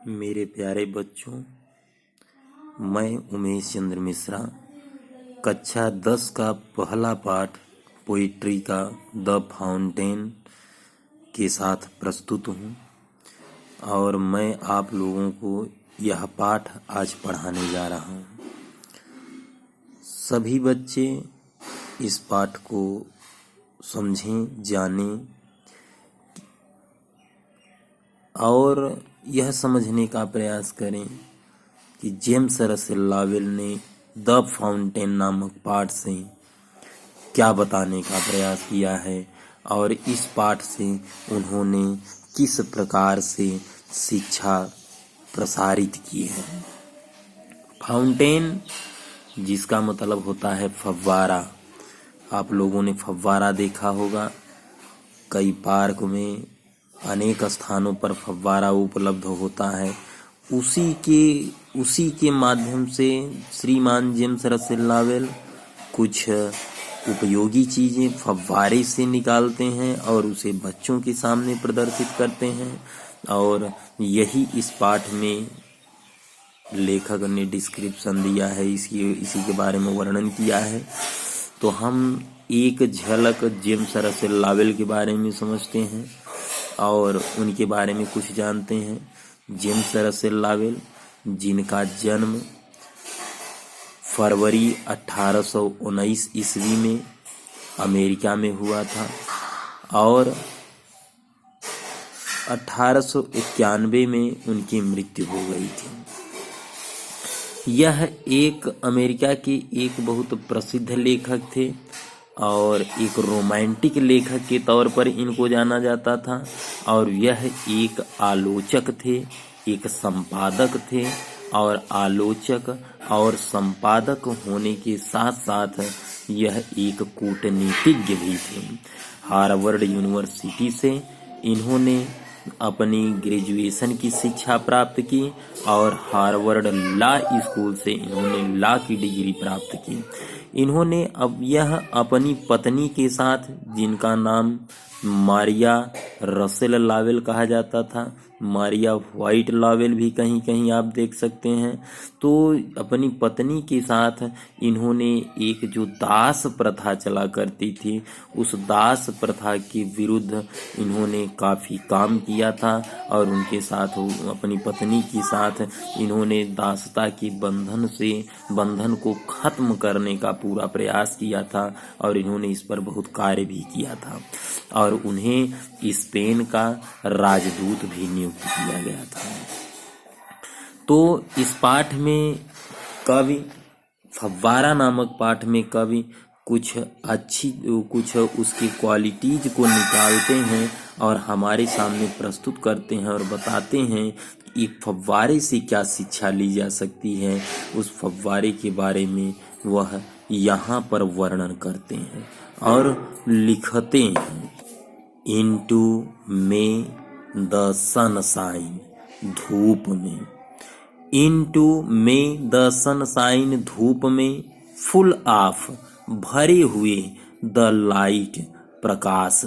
मेरे प्यारे बच्चों, मैं उमेश चंद्र मिश्रा कक्षा 10 का पहला पाठ पोइट्री का द फाउंटेन के साथ प्रस्तुत हूँ और मैं आप लोगों को यह पाठ आज पढ़ाने जा रहा हूँ। सभी बच्चे इस पाठ को समझें, जानें और यह समझने का प्रयास करें कि जेम्स रसेल लॉवेल ने द फाउंटेन नामक पाठ से क्या बताने का प्रयास किया है और इस पाठ से उन्होंने किस प्रकार से शिक्षा प्रसारित की है। फाउंटेन जिसका मतलब होता है फव्वारा। आप लोगों ने फव्वारा देखा होगा, कई पार्क में अनेक स्थानों पर फव्वारा उपलब्ध होता है। उसी के माध्यम से श्रीमान जेम्स रसेल लॉवेल कुछ उपयोगी चीज़ें फव्वारे से निकालते हैं और उसे बच्चों के सामने प्रदर्शित करते हैं। और यही इस पाठ में लेखक ने डिस्क्रिप्शन दिया है, इसी के बारे में वर्णन किया है। तो हम एक झलक जेम्स रसेल लॉवेल के बारे में समझते हैं और उनके बारे में कुछ जानते हैं। जेम्स रसेल लॉवेल, जिनका जन्म फरवरी 1819 ईस्वी में अमेरिका में हुआ था और 1891 में उनकी मृत्यु हो गई थी। यह एक अमेरिका के एक बहुत प्रसिद्ध लेखक थे और एक रोमांटिक लेखक के तौर पर इनको जाना जाता था और यह एक आलोचक थे, एक संपादक थे और आलोचक और संपादक होने के साथ साथ यह एक कूटनीतिज्ञ भी थे। हार्वर्ड यूनिवर्सिटी से इन्होंने अपनी ग्रेजुएशन की शिक्षा प्राप्त की और हार्वर्ड लॉ स्कूल से इन्होंने लॉ की डिग्री प्राप्त की। इन्होंने अब यह अपनी पत्नी के साथ, जिनका नाम मारिया रसेल लॉवेल कहा जाता था, मारिया व्हाइट लॉवेल भी कहीं कहीं आप देख सकते हैं, तो अपनी पत्नी के साथ इन्होंने एक जो दास प्रथा चला करती थी उस दास प्रथा के विरुद्ध इन्होंने काफ़ी काम किया था और उनके साथ अपनी पत्नी के साथ इन्होंने दासता के बंधन को ख़त्म करने का पूरा प्रयास किया था और इन्होंने इस पर बहुत कार्य भी किया था और उन्हें स्पेन का राजदूत भी नियुक्त किया गया था। तो इस पाठ में कवि, फव्वारा नामक पाठ में कवि कुछ उसकी क्वालिटीज को निकालते हैं और हमारे सामने प्रस्तुत करते हैं और बताते हैं कि फव्वारे से क्या शिक्षा ली जा सकती है। उस फव्वारे के बारे में वह यहाँ पर वर्णन करते हैं और लिखते हैं। इनटू मे द सनशाइन, धूप में। इनटू मे द सनशाइन, धूप में। फुल ऑफ, भरे हुए। द लाइट, प्रकाश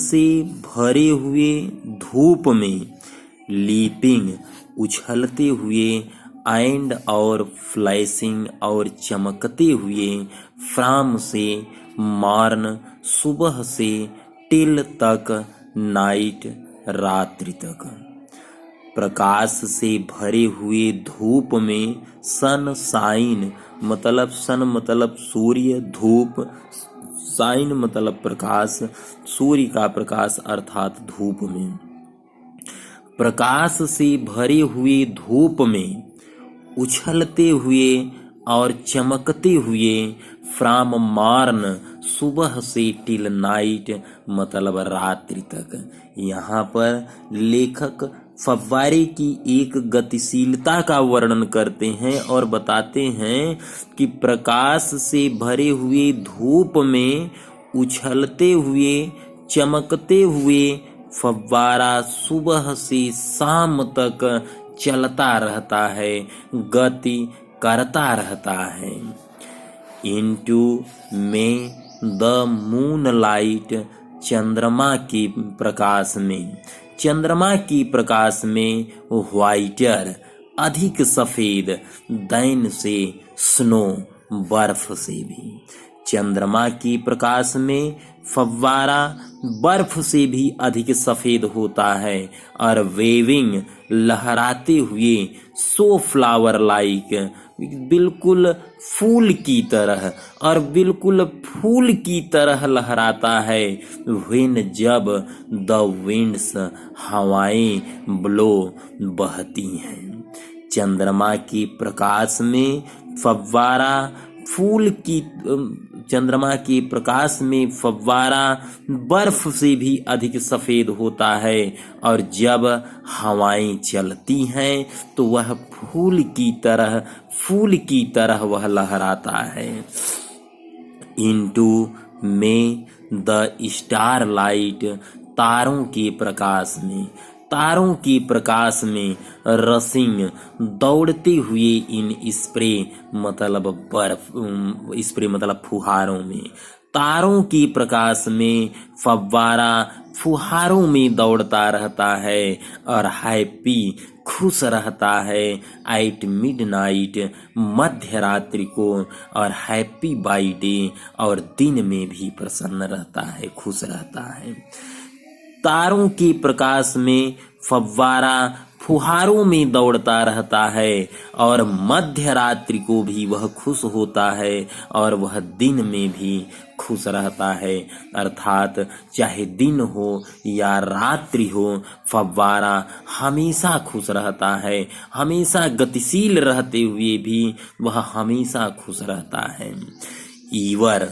से भरे हुए धूप में। लीपिंग, उछलते हुए। एंड और फ्लैशिंग, और चमकते हुए। फ्रॉम से, मॉर्न, सुबह से। टिल तक, नाइट, रात्रि तक। प्रकाश से भरे हुए धूप में। सनशाइन मतलब सन मतलब सूर्य, धूप, शाइन मतलब प्रकाश, सूर्य का प्रकाश अर्थात धूप में। प्रकाश से भरे हुए धूप में, उछलते हुए और चमकते हुए। फ्रॉम मॉर्न, सुबह से। टिल नाइट मतलब रात्रि तक। यहाँ पर लेखक फव्वारे की एक गतिशीलता का वर्णन करते हैं और बताते हैं कि प्रकाश से भरे हुए धूप में उछलते हुए, चमकते हुए फव्वारा सुबह से शाम तक चलता रहता है, गति करता रहता है। इनटू में द मून लाइट, चंद्रमा के प्रकाश में। चंद्रमा की प्रकाश में व्हाइटर, अधिक सफेद दैन से स्नो, बर्फ से भी। चंद्रमा की प्रकाश में फव्वारा बर्फ से भी अधिक सफेद होता है और वेविंग, लहराते हुए, सो फ्लावर लाइक, बिल्कुल फूल की तरह, और बिल्कुल फूल की तरह लहराता है। व्हेन, जब, द विंड्स, हवाएं, ब्लो, बहती हैं। चंद्रमा की प्रकाश में फव्वारा फूल की चंद्रमा के प्रकाश में फव्वारा बर्फ से भी अधिक सफेद होता है और जब हवाएं चलती हैं तो वह फूल की तरह वह लहराता है। इनटू में द स्टार लाइट, तारों के प्रकाश में रसिंग, दौड़ते हुए, इन स्प्रे मतलब फुहारों में। तारों के प्रकाश में फव्वारा फुहारों में दौड़ता रहता है और हैप्पी, खुश रहता है, एट मिडनाइट, मध्य रात्रि को, और हैप्पी बाई डे, और दिन में भी प्रसन्न रहता है, खुश रहता है। तारों के प्रकाश में फव्वारा फुहारों में दौड़ता रहता है और मध्य रात्रि को भी वह खुश होता है और वह दिन में भी खुश रहता है। अर्थात चाहे दिन हो या रात्रि हो, फव्वारा हमेशा खुश रहता है, हमेशा गतिशील रहते हुए भी वह हमेशा खुश रहता है। ईवर,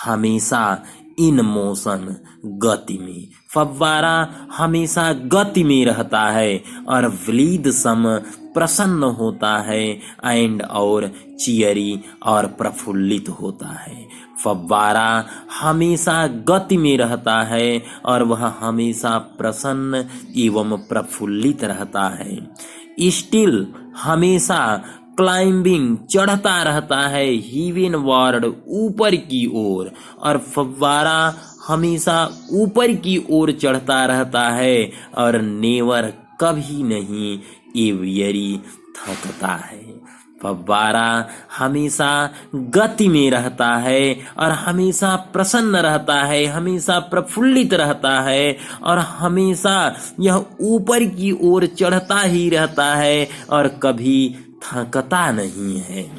हमेशा, इन मोशन, गति में, फव्वारा हमेशा गति में रहता है और व्लीद सम, प्रसन्न होता है, एंड, और चियरी, और प्रफुल्लित होता है। फव्वारा हमेशा गति में रहता है और वह हमेशा प्रसन्न एवं प्रफुल्लित रहता है। स्टिल, हमेशा, क्लाइंबिंग, चढ़ता रहता है, हीवन वर्ड, ऊपर की ओर, और फव्वारा हमेशा ऊपर की ओर चढ़ता रहता है और नेवर, कभी नहीं, एवियरी, थकता है। फव्वारा हमेशा गति में रहता है और हमेशा प्रसन्न रहता है, हमेशा प्रफुल्लित रहता है और हमेशा यह ऊपर की ओर चढ़ता ही रहता है और कभी थकता नहीं है।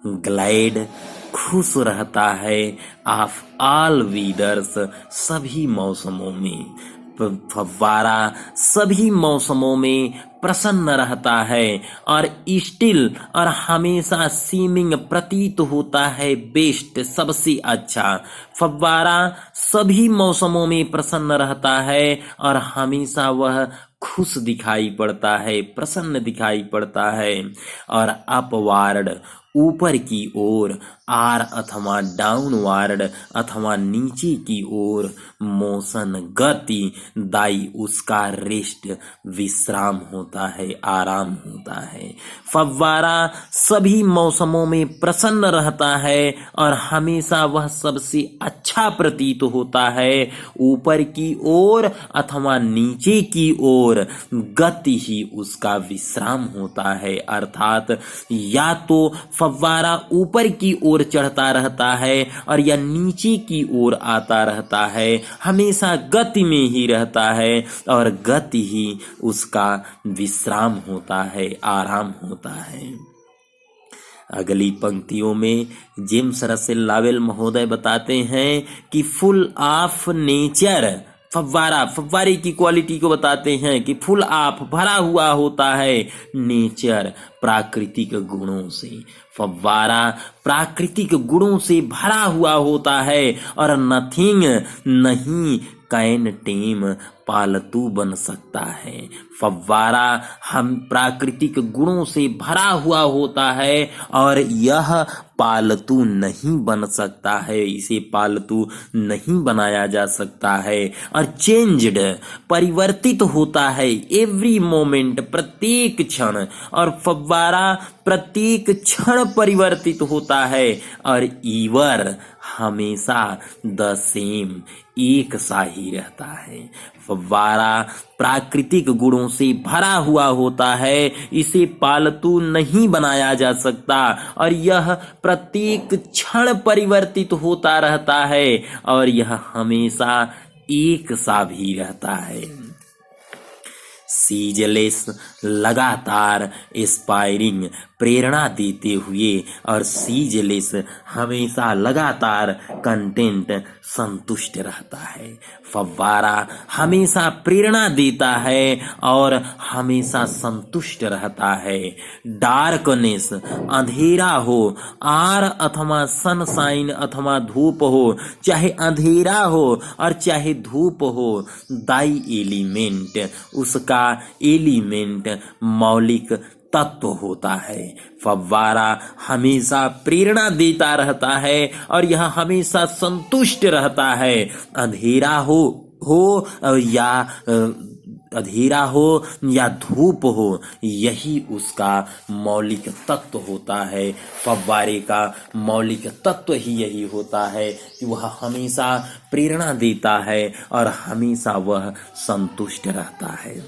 ग्लाइड, खुश रहता है, ऑफ ऑल वेदर्स, सभी मौसमों में। फव्वारा सभी मौसमों में प्रसन्न रहता है और स्टिल, और हमेशा, सीमिंग, प्रतीत होता है, बेस्ट, सबसे अच्छा। फव्वारा सभी मौसमों में प्रसन्न रहता है और हमेशा वह खुश दिखाई पड़ता है, प्रसन्न दिखाई पड़ता है। और अपवार्ड, ऊपर की ओर, आर अथवा डाउनवार्ड अथवा नीचे की ओर, मोशन, गति, दाई, उसका रेस्ट, विश्राम होता है, आराम होता है। फव्वारा सभी मौसमों में प्रसन्न रहता है और हमेशा वह सबसे अच्छा प्रतीत होता है, ऊपर की ओर अथवा नीचे की ओर, गति ही उसका विश्राम होता है। अर्थात या तो फव्वारा ऊपर की ओर चढ़ता रहता है और या नीचे की ओर आता रहता है, हमेशा गति में ही रहता है और गति ही उसका विश्राम होता है, आराम होता है। अगली पंक्तियों में जेम्स रसेल लॉवेल महोदय बताते हैं कि फुल ऑफ नेचर, फव्वारे की क्वालिटी को बताते हैं कि फुल ऑफ, भरा हुआ होता है, नेचर, प्राकृतिक गुणों से। फव्वारा प्राकृतिक गुणों से भरा हुआ होता है और नथिंग, नहीं, कैन टेम, पालतू बन सकता है। फव्वारा हम प्राकृतिक गुणों से भरा हुआ होता है और यह पालतू नहीं बन सकता है, इसे पालतू नहीं बनाया जा सकता है। और चेंज्ड, परिवर्तित होता है, एवरी मोमेंट, प्रत्येक क्षण, और फव्वारा प्रत्येक क्षण परिवर्तित होता है। और ईवर, हमेशा, द सेम, एक सा ही रहता है। फव्वारा प्राकृतिक गुणों से भरा हुआ होता है, इसे पालतू नहीं बनाया जा सकता और यह प्रत्येक क्षण परिवर्तित होता रहता है और यह हमेशा एक सा भी रहता है। सीजलेस लगातार एस्पायरिंग प्रेरणा देते हुए और सीजलेस हमेशा लगातार कंटेंट संतुष्ट रहता है। फव्वारा हमेशा प्रेरणा देता है और हमेशा संतुष्ट रहता है। डार्कनेस अंधेरा हो, आर अथवा सनशाइन अथवा धूप हो, चाहे अंधेरा हो और चाहे धूप हो, दाई एलिमेंट उसका एलिमेंट मौलिक तत्व होता है। फव्वारा हमेशा प्रेरणा देता रहता है और यह हमेशा संतुष्ट रहता है। अंधेरा हो या धूप हो, यही उसका मौलिक तत्व होता है। फव्वारे का मौलिक तत्व ही यही होता है कि वह हमेशा प्रेरणा देता है और हमेशा वह संतुष्ट रहता है।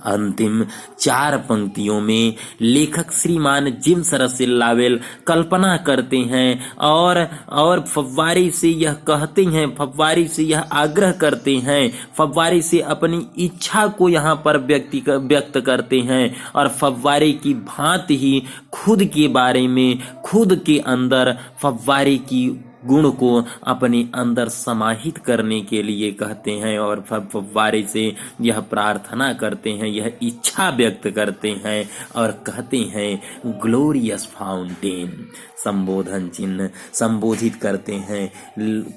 अंतिम 4 पंक्तियों में लेखक श्रीमान जेम्स रसेल लॉवेल कल्पना करते हैं और फव्वारे से यह कहते हैं, फव्वारे से यह आग्रह करते हैं, फव्वारे से अपनी इच्छा को यहाँ पर व्यक्त करते हैं और फव्वारे की भांति ही खुद के बारे में, खुद के अंदर फव्वारे की गुण को अपने अंदर समाहित करने के लिए कहते हैं और फव्वारे से यह प्रार्थना करते हैं, यह इच्छा व्यक्त करते हैं और कहते हैं ग्लोरियस फाउंटेन। संबोधन चिन्ह संबोधित करते हैं,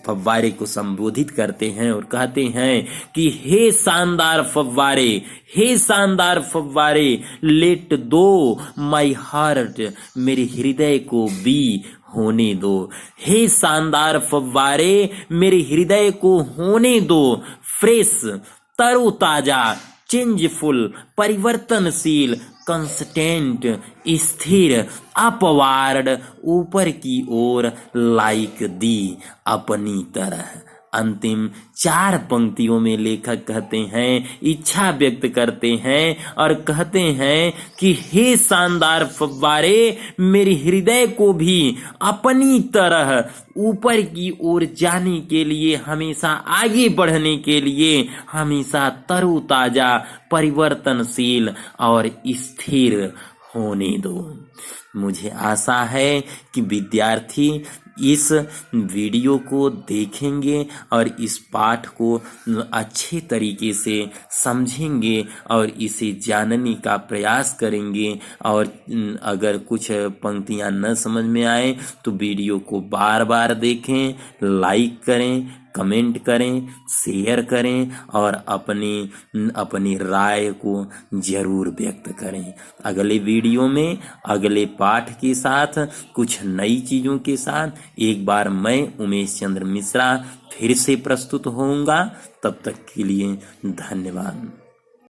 फव्वारे को संबोधित करते हैं और कहते हैं कि हे शानदार फव्वारे, हे शानदार फव्वारे, लेट दो माई हार्ट, मेरे हृदय को बी होने दो। हे शानदार फव्वारे, मेरे हृदय को होने दो फ्रेश, तरोताजा, चेंजफुल, परिवर्तनशील, कंस्टेंट, स्थिर, अपवार्ड, ऊपर की ओर, लाइक दी, अपनी तरह। अंतिम 4 पंक्तियों में लेखक कहते हैं, इच्छा व्यक्त करते हैं और कहते हैं कि हे शानदार फव्वारे, मेरे हृदय को भी अपनी तरह ऊपर की ओर जाने के लिए, हमेशा आगे बढ़ने के लिए, हमेशा तरोताजा, परिवर्तनशील और स्थिर होने दो। मुझे आशा है कि विद्यार्थी इस वीडियो को देखेंगे और इस पाठ को अच्छे तरीके से समझेंगे और इसे जानने का प्रयास करेंगे और अगर कुछ पंक्तियां न समझ में आए तो वीडियो को बार बार देखें, लाइक करें, कमेंट करें, शेयर करें और अपनी राय को जरूर व्यक्त करें। अगले वीडियो में अगले पाठ के साथ, कुछ नई चीज़ों के साथ एक बार मैं उमेश चंद्र मिश्रा फिर से प्रस्तुत होऊंगा। तब तक के लिए धन्यवाद।